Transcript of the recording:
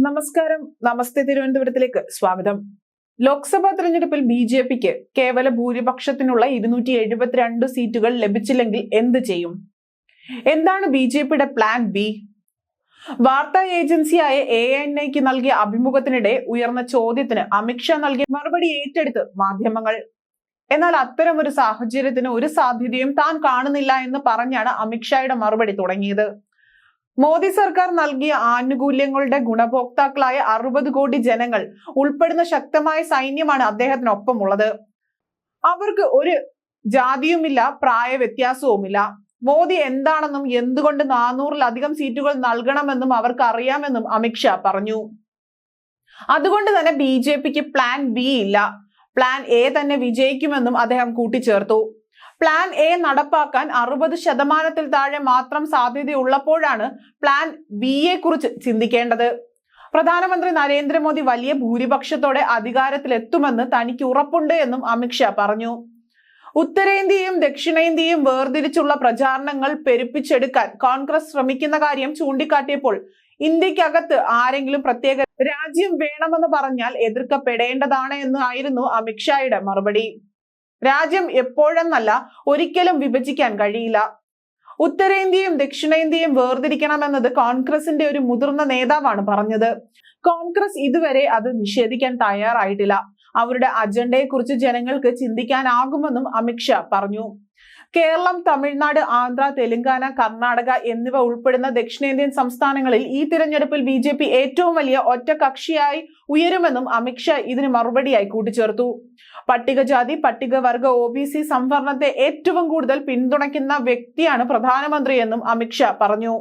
നമസ്കാരം, നമസ്തേ തിരുവനന്തപുരത്തിലേക്ക് സ്വാഗതം. ലോക്സഭാ തെരഞ്ഞെടുപ്പിൽ ബി.ജെ.പിക്ക് കേവല ഭൂരിപക്ഷത്തിനുള്ള 272 സീറ്റുകൾ ലഭിച്ചില്ലെങ്കിൽ എന്ത് ചെയ്യും? എന്താണ് ബി.ജെ.പിയുടെ പ്ലാൻ ബി? വാർത്താ ഏജൻസിയായ ANIക്ക് നൽകിയ അഭിമുഖത്തിനിടെ ഉയർന്ന ചോദ്യത്തിന് അമിത്ഷാ നൽകിയ മറുപടി ഏറ്റെടുത്ത് മാധ്യമങ്ങൾ. എന്നാൽ അത്തരം ഒരു സാഹചര്യത്തിന് ഒരു സാധ്യതയും താൻ കാണുന്നില്ല എന്ന് പറഞ്ഞാണ് അമിത്ഷായുടെ മറുപടി തുടങ്ങിയത്. മോദി സർക്കാർ നൽകിയ ആനുകൂല്യങ്ങളുടെ ഗുണഭോക്താക്കളായ 60 കോടി ജനങ്ങൾ ഉൾപ്പെടുന്ന ശക്തമായ സൈന്യമാണ് അദ്ദേഹത്തിനൊപ്പമുള്ളത്. അവർക്ക് ഒരു ജാതിയുമില്ല, പ്രായ വ്യത്യാസവുമില്ല. മോദി എന്താണെന്നും എന്തുകൊണ്ട് 400-ലധികം സീറ്റുകൾ നൽകണമെന്നും അവർക്ക് അറിയാമെന്നും അമിത്ഷാ പറഞ്ഞു. അതുകൊണ്ട് തന്നെ ബി.ജെ.പിക്ക് പ്ലാൻ ബി ഇല്ല, പ്ലാൻ എ തന്നെ വിജയിക്കുമെന്നും അദ്ദേഹം കൂട്ടിച്ചേർത്തു. പ്ലാൻ എ നടപ്പാക്കാൻ 60% താഴെ മാത്രം സാധ്യതയുള്ളപ്പോഴാണ് പ്ലാൻ ബിയെ കുറിച്ച് ചിന്തിക്കേണ്ടത്. പ്രധാനമന്ത്രി നരേന്ദ്രമോദി വലിയ ഭൂരിപക്ഷത്തോടെ അധികാരത്തിലെത്തുമെന്ന് തനിക്ക് ഉറപ്പുണ്ട് എന്നും അമിത്ഷാ പറഞ്ഞു. ഉത്തരേന്ത്യയും ദക്ഷിണേന്ത്യയും വേർതിരിച്ചുള്ള പ്രചാരണങ്ങൾ പെരുപ്പിച്ചെടുക്കാൻ കോൺഗ്രസ് ശ്രമിക്കുന്ന കാര്യം ചൂണ്ടിക്കാട്ടിയപ്പോൾ ഇന്ത്യക്കകത്ത് ആരെങ്കിലും പ്രത്യേക രാജ്യം വേണമെന്ന് പറഞ്ഞാൽ എതിർക്കപ്പെടേണ്ടതാണ് എന്നായിരുന്നു അമിത്ഷായുടെ മറുപടി. രാജ്യം എപ്പോഴെന്നല്ല, ഒരിക്കലും വിഭജിക്കാൻ കഴിയില്ല. ഉത്തരേന്ത്യയും ദക്ഷിണേന്ത്യയും വേർതിരിക്കണമെന്നത് കോൺഗ്രസിന്റെ ഒരു മുതിർന്ന നേതാവാണ് പറഞ്ഞത്. കോൺഗ്രസ് ഇതുവരെ അത് നിഷേധിക്കാൻ തയ്യാറായിട്ടില്ല. അവരുടെ അജണ്ടയെക്കുറിച്ച് ജനങ്ങൾക്ക് ചിന്തിക്കാനാകുമെന്നും അമിത്ഷാ പറഞ്ഞു. കേരളം, തമിഴ്നാട്, ആന്ധ്ര, തെലങ്കാന, കർണാടക എന്നിവ ഉൾപ്പെടുന്ന ദക്ഷിണേന്ത്യൻ സംസ്ഥാനങ്ങളിൽ ഈ തിരഞ്ഞെടുപ്പിൽ ബി.ജെ.പി ഏറ്റവും വലിയ ഒറ്റകക്ഷിയായി ഉയരുമെന്നും അമിത്ഷാ ഇതിന് മറുപടിയായി കൂട്ടിച്ചേർത്തു. പട്ടികജാതി, പട്ടികവർഗ, OBC സംവരണത്തെ ഏറ്റവും കൂടുതൽ പിന്തുണയ്ക്കുന്ന വ്യക്തിയാണ് പ്രധാനമന്ത്രി എന്നും അമിത്ഷാ പറഞ്ഞു.